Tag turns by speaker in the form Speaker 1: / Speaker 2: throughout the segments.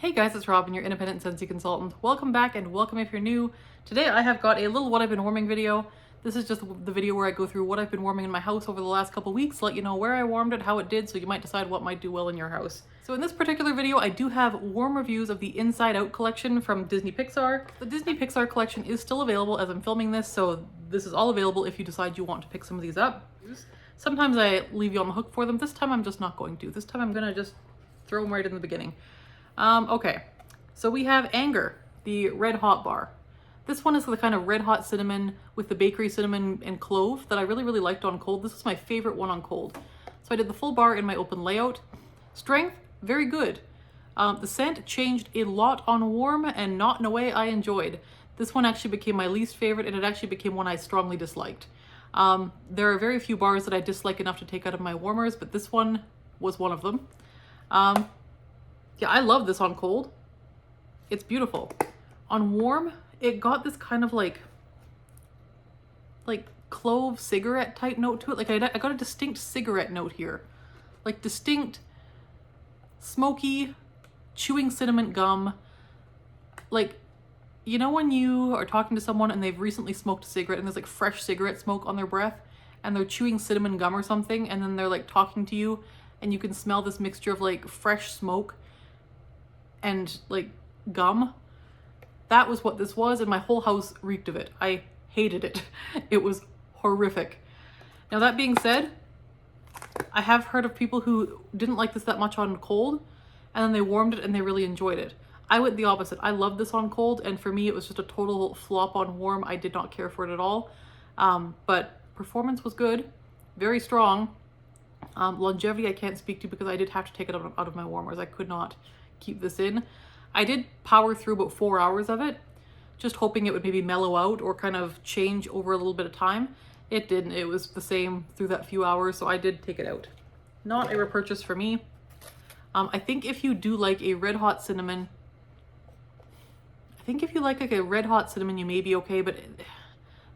Speaker 1: Hey guys, it's Robin, your independent Scentsy consultant. Welcome back and welcome if you're new. Today I have got a little what I've been warming video. This is just the video where I go through what I've been warming in my house over the last couple weeks, let you know where I warmed it, how it did, so you might decide what might do well in your house. So in this particular video, I do have warm reviews of the Inside Out collection from Disney Pixar. The Disney Pixar collection is still available as I'm filming this, so this is all available if you decide you want to pick some of these up. Sometimes I leave you on the hook for them. This time I'm just not going to. This time I'm gonna just throw them right in the beginning. Okay, so we have Anger, the Red Hot bar. This one is the kind of red hot cinnamon with the bakery cinnamon and clove that I really liked on cold. This was my favorite one on cold. So I did the full bar in my open layout. Strength, very good. The scent changed a lot on warm and not in a way I enjoyed. This one actually became my least favorite and it actually became one I strongly disliked. There are very few bars that I dislike enough to take out of my warmers, but this one was one of them. Yeah, I love this on cold. It's beautiful. On warm, it got this kind of like clove cigarette type note to it. Like I got a distinct cigarette note here. Like distinct, smoky, chewing cinnamon gum. Like, you know when you are talking to someone and they've recently smoked a cigarette and there's like fresh cigarette smoke on their breath and they're chewing cinnamon gum or something and then they're like talking to you and you can smell this mixture of like fresh smoke and like gum. That was what this was, and my whole house reeked of it. I hated it. It was horrific. Now that being said, I have heard of people who didn't like this that much on cold and then they warmed it and they really enjoyed it. I went the opposite. I loved this on cold, and for me it was just a total flop on warm. I did not care for it at all. But performance was good, very strong. Longevity I can't speak to because I did have to take it out of my warmers. I could not keep this in. I did power through about 4 hours of it, just hoping it would maybe mellow out or kind of change over a little bit of time. It didn't. It was the same through that few hours, so I did take it out. Not a repurchase for me. I think if you do like a red hot cinnamon, you may be okay, but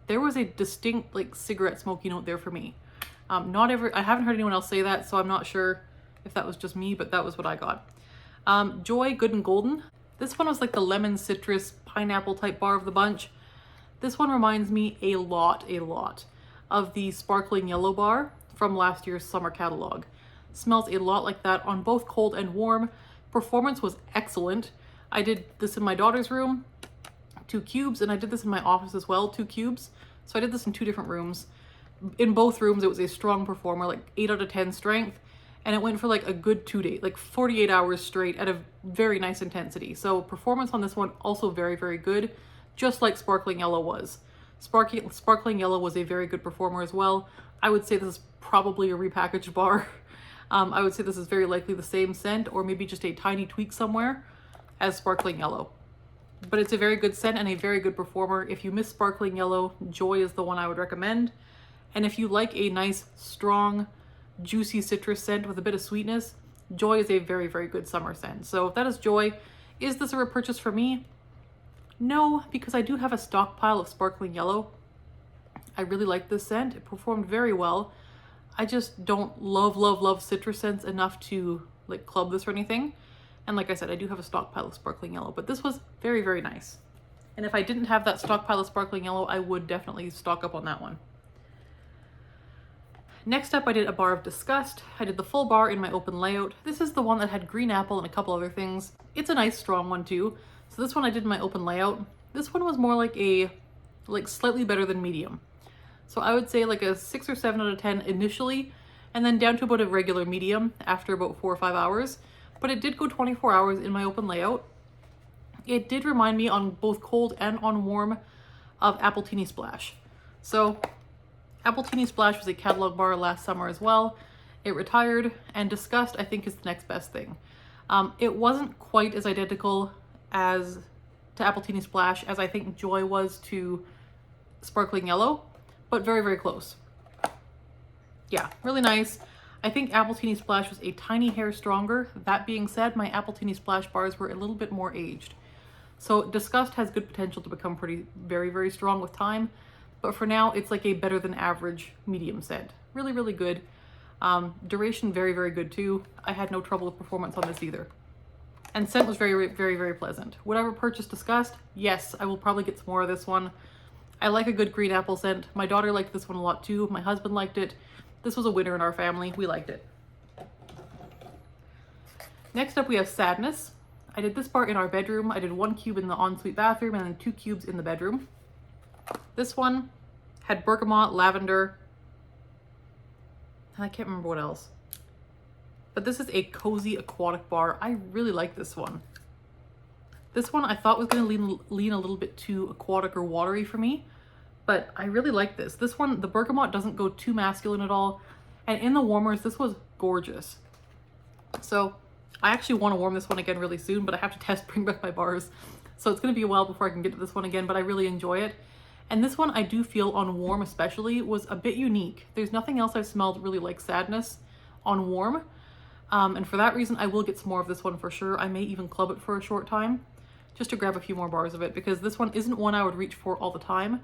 Speaker 1: there was a distinct like cigarette smoky note there for me. I haven't heard anyone else say that, so I'm not sure if that was just me, but that was what I got. Joy, Good and Golden. This one was like the lemon, citrus, pineapple type bar of the bunch. This one reminds me a lot of the Sparkling Yellow bar from last year's summer catalog. Smells a lot like that on both cold and warm. Performance was excellent. I did this in my daughter's room, 2 cubes, and I did this in my office as well, 2 cubes. So I did this in 2 different rooms. In both rooms, it was a strong performer, like 8 out of 10 strength. And it went for like a good 2 days, like 48 hours straight at a very nice intensity. So performance on this one also very good, just like Sparkling Yellow was. Sparkling Yellow was a very good performer as well. I would say this is probably a repackaged bar. I would say this is very likely the same scent or maybe just a tiny tweak somewhere as Sparkling Yellow. But it's a very good scent and a very good performer. If you miss Sparkling Yellow, Joy is the one I would recommend. And if you like a nice, strong, juicy citrus scent with a bit of sweetness, Joy is a very good summer scent. So that is Joy. Is this a repurchase for me? No, because I do have a stockpile of Sparkling Yellow. I really like this scent. It performed very well. I just don't love citrus scents enough to like club this or anything. And like I said, I do have a stockpile of Sparkling Yellow, but this was very nice. And if I didn't have that stockpile of Sparkling Yellow, I would definitely stock up on that one. Next up, I did a bar of Disgust. I did the full bar in my open layout. This is the one that had green apple and a couple other things. It's a nice strong one too. So this one I did in my open layout. This one was more like slightly better than medium. So I would say like a 6 or 7 out of 10 initially, and then down to about a regular medium after about 4 or 5 hours. But it did go 24 hours in my open layout. It did remind me on both cold and on warm of Appletini Splash. So Appletini Splash was a catalog bar last summer as well. It retired, and Disgust I think is the next best thing. It wasn't quite as identical to Appletini Splash as I think Joy was to Sparkling Yellow, but very close. Yeah, really nice. I think Appletini Splash was a tiny hair stronger. That being said, my Appletini Splash bars were a little bit more aged. So Disgust has good potential to become very strong with time. But for now, it's like a better than average medium scent. Really good. Duration, very good too. I had no trouble with performance on this either. And scent was very, very, very pleasant. Would I ever purchase Disgust? Yes, I will probably get some more of this one. I like a good green apple scent. My daughter liked this one a lot too. My husband liked it. This was a winner in our family. We liked it. Next up we have Sadness. I did this bar in our bedroom. I did 1 cube in the ensuite bathroom and then 2 cubes in the bedroom. This one had bergamot, lavender, and I can't remember what else. But this is a cozy aquatic bar. I really like this one. This one I thought was going to lean a little bit too aquatic or watery for me, but I really like this. This one, the bergamot doesn't go too masculine at all. And in the warmers, this was gorgeous. So I actually want to warm this one again really soon, but I have to bring back my bars. So it's going to be a while before I can get to this one again, but I really enjoy it. And this one I do feel on warm especially was a bit unique. There's nothing else I've smelled really like Sadness on warm. And for that reason, I will get some more of this one for sure. I may even club it for a short time just to grab a few more bars of it, because this one isn't one I would reach for all the time,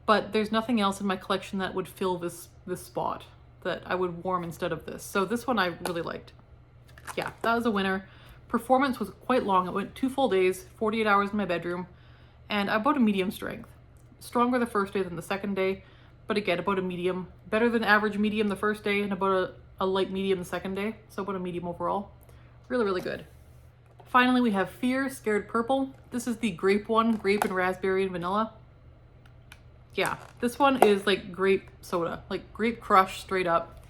Speaker 1: but there's nothing else in my collection that would fill this spot that I would warm instead of this. So this one I really liked. Yeah, that was a winner. Performance was quite long. It went 2 full days, 48 hours in my bedroom, and about a medium strength. Stronger the first day than the second day, but again, about a medium. Better than average medium the first day and about a light medium the second day. So about a medium overall. Really, really good. Finally, we have Fear, Scared Purple. This is the grape one, grape and raspberry and vanilla. Yeah, this one is like grape soda, like grape crush straight up.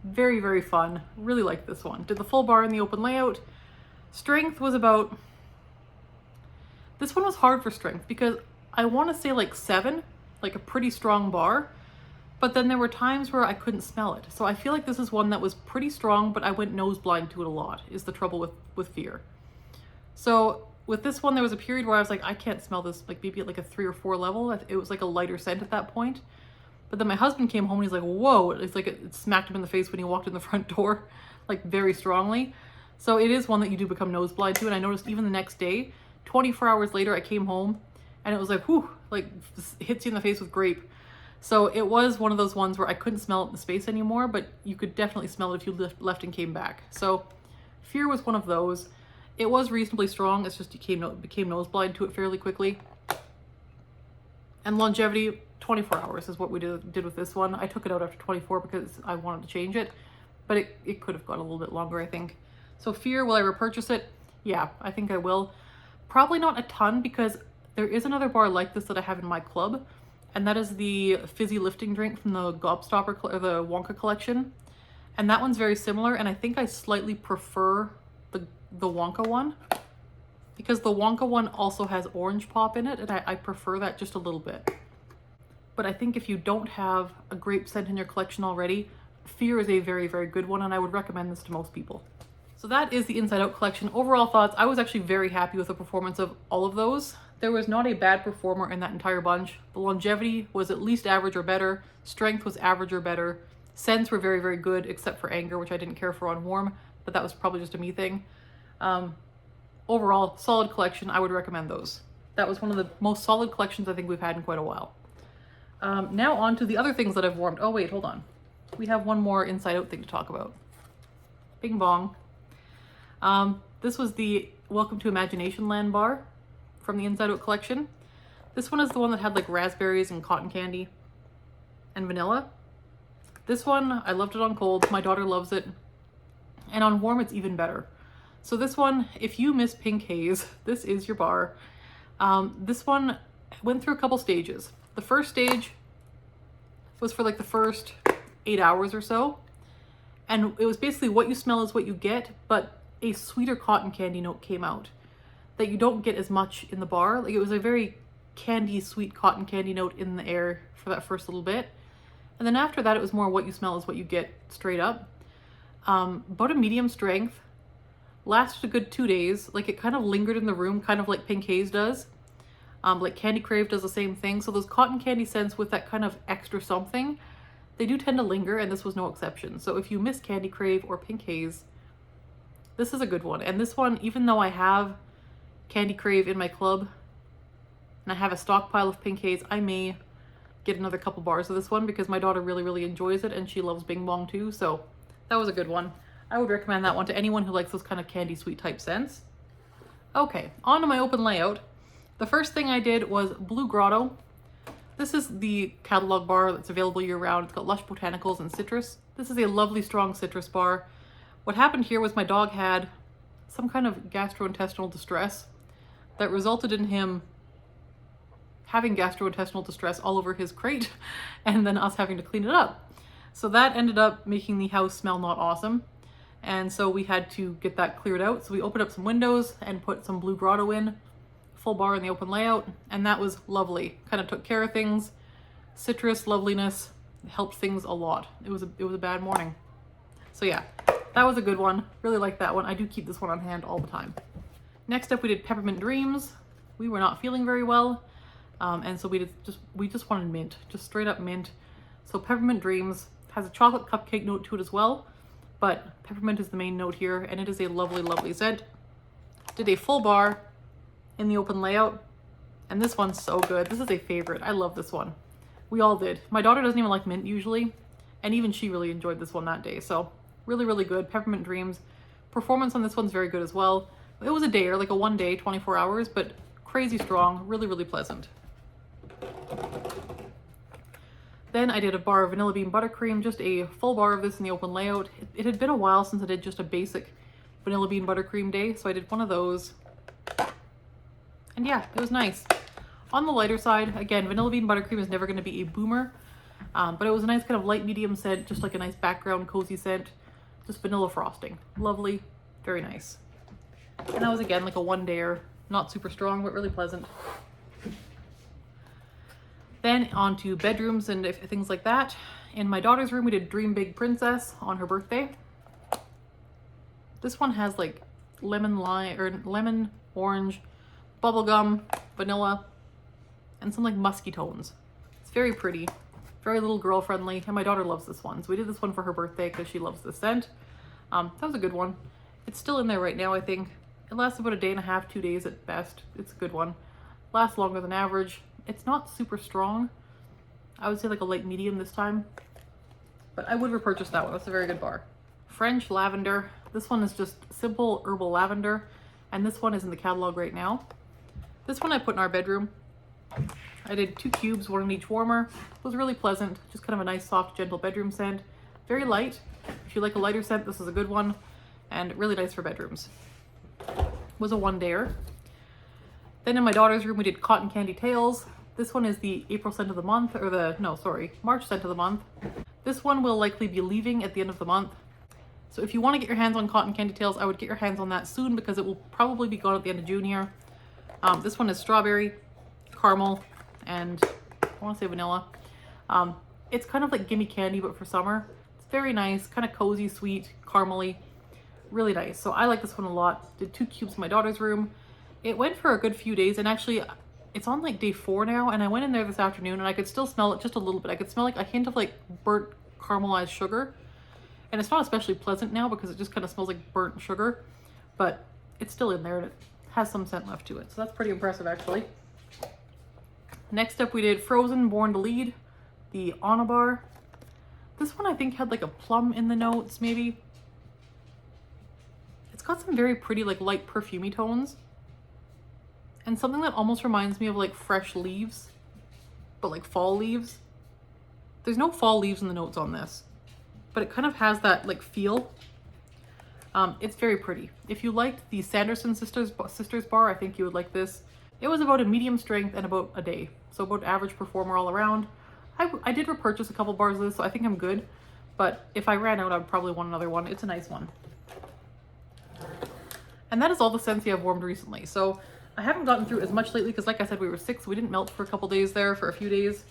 Speaker 1: Very, very fun. Really like this one. Did the full bar in the open layout. Strength was about... This one was hard for strength because I want to say like 7, like a pretty strong bar. But then there were times where I couldn't smell it. So I feel like this is one that was pretty strong, but I went nose blind to it a lot, is the trouble with Fear. So with this one, there was a period where I was like, I can't smell this, like maybe at like a 3 or 4 level. It was like a lighter scent at that point. But then my husband came home and he's like, whoa, it's like it smacked him in the face when he walked in the front door, like very strongly. So it is one that you do become nose blind to. And I noticed even the next day, 24 hours later, I came home and it was like, whew, like hits you in the face with grape. So it was one of those ones where I couldn't smell it in the space anymore, but you could definitely smell it if you left and came back. So Fear was one of those. It was reasonably strong. It's just you became nose blind to it fairly quickly. And longevity, 24 hours is what we did with this one. I took it out after 24 because I wanted to change it, but it could have gone a little bit longer, I think. So Fear, will I repurchase it? Yeah, I think I will. Probably not a ton because there is another bar like this that I have in my club, and that is the fizzy lifting drink from the Gobstopper or the Wonka collection. And that one's very similar, and I think I slightly prefer the Wonka one because the Wonka one also has orange pop in it, and I prefer that just a little bit. But I think if you don't have a grape scent in your collection already, Fear is a very, very good one, and I would recommend this to most people. So that is the Inside Out collection. Overall thoughts, I was actually very happy with the performance of all of those. There was not a bad performer in that entire bunch. The longevity was at least average or better. Strength was average or better. Scents were very, very good, except for Anger, which I didn't care for on warm, but that was probably just a me thing. Overall, solid collection. I would recommend those. That was one of the most solid collections I think we've had in quite a while. Now on to the other things that I've warmed. Oh wait, hold on. We have one more Inside Out thing to talk about. Bing Bong. This was the Welcome to Imagination Land bar from the Inside Out collection. This one is the one that had like raspberries and cotton candy and vanilla. This one, I loved it on cold. My daughter loves it. And on warm, it's even better. So this one, if you miss Pink Haze, this is your bar. This one went through a couple stages. The first stage was for like the first 8 hours or so. And it was basically what you smell is what you get, but a sweeter cotton candy note came out that you don't get as much in the bar. Like it was a very candy, sweet cotton candy note in the air for that first little bit. And then after that, it was more what you smell is what you get straight up. About a medium strength, lasted a good 2 days. Like it kind of lingered in the room, kind of like Pink Haze does. Like Candy Crave does the same thing. So those cotton candy scents with that kind of extra something, they do tend to linger, and this was no exception. So if you miss Candy Crave or Pink Haze, this is a good one. And this one, even though I have Candy Crave in my club and I have a stockpile of Pink Haze, I may get another couple bars of this one because my daughter really, really enjoys it and she loves Bing Bong too. So that was a good one. I would recommend that one to anyone who likes those kind of candy sweet type scents. Okay, on to my open layout. The first thing I did was Blue Grotto. This is the catalog bar that's available year-round. It's got lush botanicals and citrus. This is a lovely, strong citrus bar. What happened here was my dog had some kind of gastrointestinal distress that resulted in him having gastrointestinal distress all over his crate and then us having to clean it up. So that ended up making the house smell not awesome. And so we had to get that cleared out. So we opened up some windows and put some Blue Grotto in, full bar in the open layout, and that was lovely. Kind of took care of things. Citrus, loveliness, helped things a lot. It was a bad morning. So yeah, that was a good one. Really like that one. I do keep this one on hand all the time. Next up, we did Peppermint Dreams. We were not feeling very well, and so we just wanted mint, just straight up mint. So Peppermint Dreams has a chocolate cupcake note to it as well, but peppermint is the main note here, and it is a lovely, lovely scent. Did a full bar in the open layout, and this one's so good. This is a favorite. I love this one. We all did. My daughter doesn't even like mint usually, and even she really enjoyed this one that day. So really, really good. Peppermint Dreams. Performance on this one's very good as well. It was a day, or like a 1 day, 24 hours, but crazy strong, really, really pleasant. Then I did a bar of Vanilla Bean Buttercream, just a full bar of this in the open layout. It had been a while since I did just a basic Vanilla Bean Buttercream day, so I did one of those. And yeah, it was nice. On the lighter side, again, Vanilla Bean Buttercream is never going to be a boomer, but it was a nice kind of light medium scent, just like a nice background cozy scent, just vanilla frosting. Lovely, very nice. And that was again like a 1 dayer, not super strong, but really pleasant. Then on to bedrooms and things like that. In my daughter's room, we did Dream Big Princess on her birthday. This one has like lemon, orange, bubblegum, vanilla, and some like musky tones. It's very pretty, very little girl friendly, and my daughter loves this one. So we did this one for her birthday because she loves this scent. That was a good one. It's still in there right now, I think. It lasts about a day and a half, 2 days at best. It's a good one. Lasts longer than average. It's not super strong. I would say like a light medium this time, but I would repurchase that one. That's a very good bar. French Lavender. This one is just simple herbal lavender, and this one is in the catalog right now. This one I put in our bedroom. I did 2 cubes, 1 in each warmer. It was really pleasant, just kind of a nice, soft, gentle bedroom scent. Very light. If you like a lighter scent, this is a good one, and really nice for bedrooms. It was a 1 dayer. Then in my daughter's room, we did Cotton Candy Tales. This one is the April scent of the month, or March scent of the month. This one will likely be leaving at the end of the month. So if you want to get your hands on Cotton Candy Tales, I would get your hands on that soon because it will probably be gone at the end of June here. This one is strawberry, caramel, and I want to say vanilla. It's kind of like gimme candy, but for summer. It's very nice, kind of cozy, sweet, caramely, really nice. So I like this one a lot. Did 2 cubes in my daughter's room. It went for a good few days, and actually it's on like day 4 now, and I went in there this afternoon and I could still smell it just a little bit. I could smell like a hint of like burnt caramelized sugar, and it's not especially pleasant now because it just kind of smells like burnt sugar, but it's still in there and it has some scent left to it. So that's pretty impressive actually. Next up we did Frozen Born to Lead, the Anna bar. This one I think had like a plum in the notes maybe. It's got some very pretty like light perfumey tones. And something that almost reminds me of like fresh leaves, but like fall leaves. There's no fall leaves in the notes on this, but it kind of has that like feel. It's very pretty. If you liked the Sanderson sisters bar, I think you would like this. It was about a medium strength and about a day. So about average performer all around. I did repurchase a couple bars of this, so I think I'm good. But if I ran out, I'd probably want another one. It's a nice one. And that is all the Scentsy I've warmed recently. So I haven't gotten through as much lately because like I said, we were sick, so we didn't melt for a couple days there, for a few days.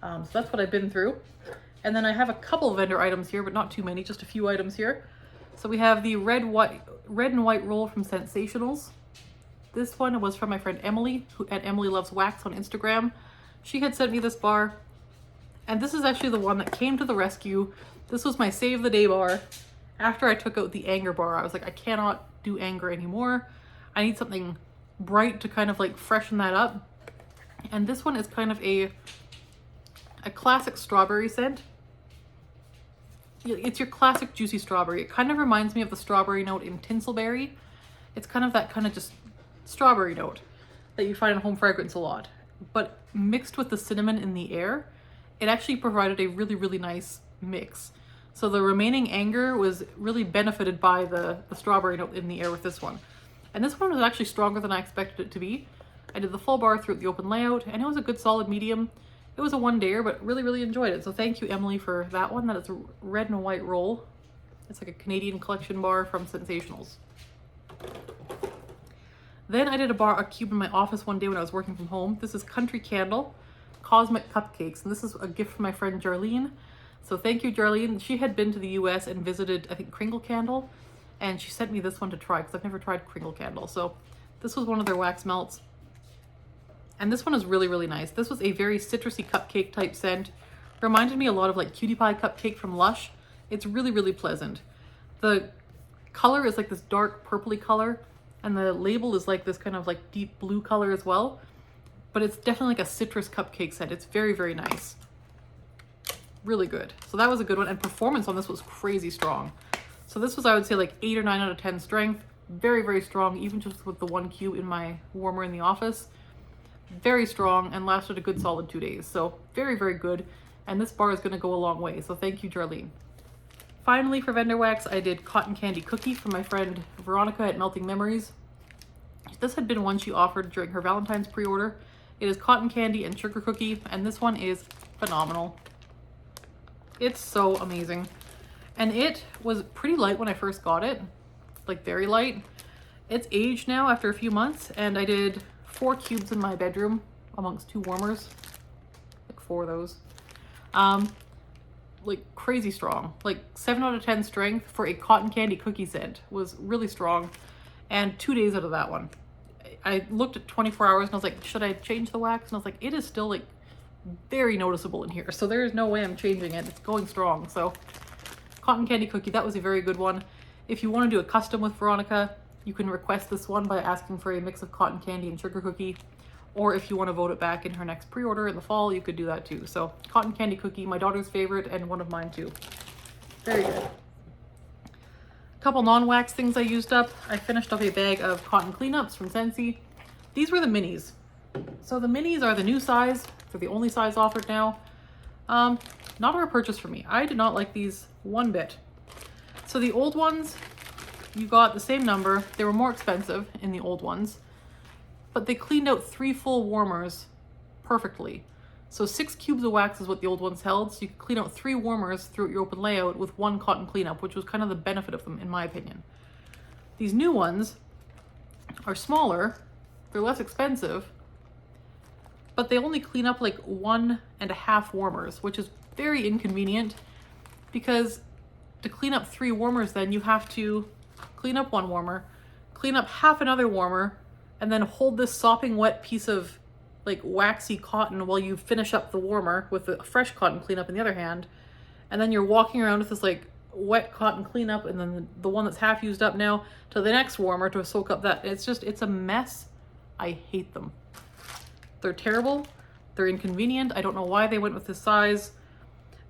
Speaker 1: So that's what I've been through. And then I have a couple vendor items here, but not too many, just a few items here. So we have the red and white roll from Sensationals. This one was from my friend Emily, who at Emily Loves Wax on Instagram. She had sent me this bar, and this is actually the one that came to the rescue. This was my save the day bar. After I took out the anger bar, I was like, I cannot do anger anymore. I need something bright to kind of like freshen that up. And this one is kind of a classic strawberry scent. It's your classic juicy strawberry. It kind of reminds me of the strawberry note in Tinselberry. It's kind of that kind of just strawberry note that you find in home fragrance a lot. But mixed with the cinnamon in the air, it actually provided a really, really nice mix. So the remaining anger was really benefited by the strawberry note in the air with this one. And this one was actually stronger than I expected it to be. I did the full bar through the open layout, and it was a good solid medium. It was a one-dayer, but really, really enjoyed it. So thank you, Emily, for that one. That is a red and white roll. It's like a Canadian collection bar from Sensationals. Then I did a cube in my office one day when I was working from home. This is Country Candle Cosmic Cupcakes, and this is a gift from my friend Jarlene. So thank you, Jarlene. She had been to the US and visited, I think, Kringle Candle, and she sent me this one to try because I've never tried Kringle Candle. So this was one of their wax melts. And this one is really, really nice. This was a very citrusy cupcake type scent. Reminded me a lot of like Cutie Pie Cupcake from Lush. It's really, really pleasant. The color is like this dark purpley color, and the label is like this kind of like deep blue color as well. But it's definitely like a citrus cupcake scent. It's very, very nice. Really good. So that was a good one. And performance on this was crazy strong. So this was, I would say, like 8 or 9 out of 10 strength. Very, very strong, even just with the one cube in my warmer in the office. Very strong and lasted a good solid 2 days. So very, very good. And this bar is going to go a long way. So thank you, Jarlene. Finally, for vendor wax, I did Cotton Candy Cookie from my friend Veronica at Melting Memories. This had been one she offered during her Valentine's pre-order. It is cotton candy and sugar cookie, and this one is phenomenal. It's so amazing. And it was pretty light when I first got it, like very light. It's aged now after a few months, and I did 4 cubes in my bedroom amongst 2 warmers, like 4 of those. Like crazy strong, like 7 out of 10 strength for a cotton candy cookie scent was really strong, and 2 days out of that one. I looked at 24 hours and I was like, should I change the wax? And I was like, it is still like very noticeable in here. So there is no way I'm changing it. It's going strong. So Cotton Candy Cookie, that was a very good one. If you want to do a custom with Veronica, you can request this one by asking for a mix of cotton candy and sugar cookie. Or if you want to vote it back in her next pre-order in the fall, you could do that too. So Cotton Candy Cookie, my daughter's favorite and one of mine too. Very good. Couple non-wax things I used up. I finished up a bag of cotton cleanups from Scentsy. These were the minis. So the minis are the new size. They're the only size offered now. Not a repurchase for me. I did not like these one bit. So the old ones, you got the same number. They were more expensive in the old ones, but they cleaned out 3 full warmers perfectly. So 6 cubes of wax is what the old ones held. So you could clean out 3 warmers through your open layout with 1 cotton cleanup, which was kind of the benefit of them, in my opinion. These new ones are smaller, they're less expensive, but they only clean up like 1.5 warmers, which is very inconvenient because to clean up 3 warmers, then you have to clean up 1 warmer, clean up half another warmer, and then hold this sopping wet piece of like waxy cotton while you finish up the warmer with a fresh cotton cleanup in the other hand. And then you're walking around with this like wet cotton cleanup and then the one that's half used up now to the next warmer to soak up that. It's a mess. I hate them. They're terrible. They're inconvenient. I don't know why they went with this size.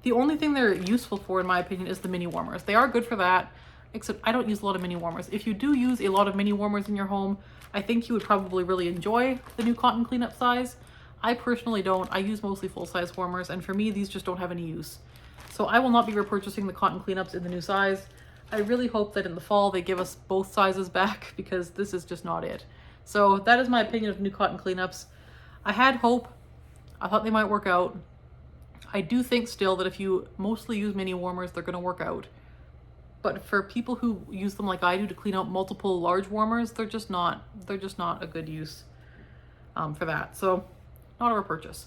Speaker 1: The only thing they're useful for, in my opinion, is the mini warmers. They are good for that, except I don't use a lot of mini warmers. If you do use a lot of mini warmers in your home, I think you would probably really enjoy the new cotton cleanup size. I personally don't. I use mostly full-size warmers, and for me, these just don't have any use. So I will not be repurchasing the cotton cleanups in the new size. I really hope that in the fall they give us both sizes back because this is just not it. So that is my opinion of new cotton cleanups. I had hope. I thought they might work out. I do think still that if you mostly use mini warmers, they're going to work out. But for people who use them like I do to clean out multiple large warmers, they're just not a good use for that. So not a repurchase.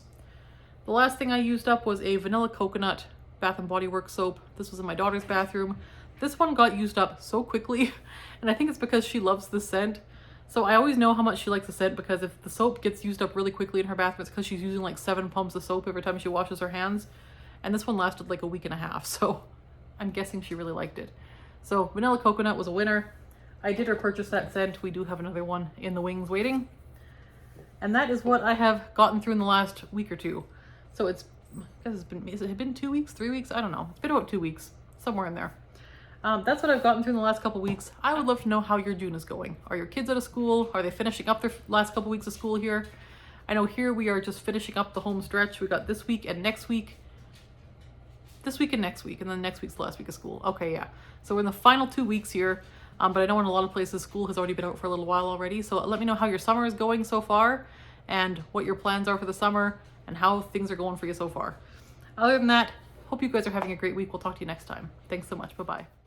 Speaker 1: The last thing I used up was a vanilla coconut Bath and Body Works soap. This was in my daughter's bathroom. This one got used up so quickly, and I think it's because she loves this scent. So I always know how much she likes the scent because if the soap gets used up really quickly in her bathroom, it's because she's using like 7 pumps of soap every time she washes her hands. And this one lasted like a week and a half, so I'm guessing she really liked it. So vanilla coconut was a winner. I did repurchase that scent. We do have another one in the wings waiting. And that is what I have gotten through in the last week or two. So has it been 2 weeks, 3 weeks? I don't know. It's been about 2 weeks, somewhere in there. That's what I've gotten through in the last couple weeks. I would love to know how your June is going. Are your kids out of school? Are they finishing up their last couple weeks of school here? I know here we are just finishing up the home stretch. We got this week and next week. This week and next week, and then next week's the last week of school. Okay, yeah. So we're in the final 2 weeks here, but I know in a lot of places school has already been out for a little while already. So let me know how your summer is going so far and what your plans are for the summer and how things are going for you so far. Other than that, hope you guys are having a great week. We'll talk to you next time. Thanks so much. Bye-bye.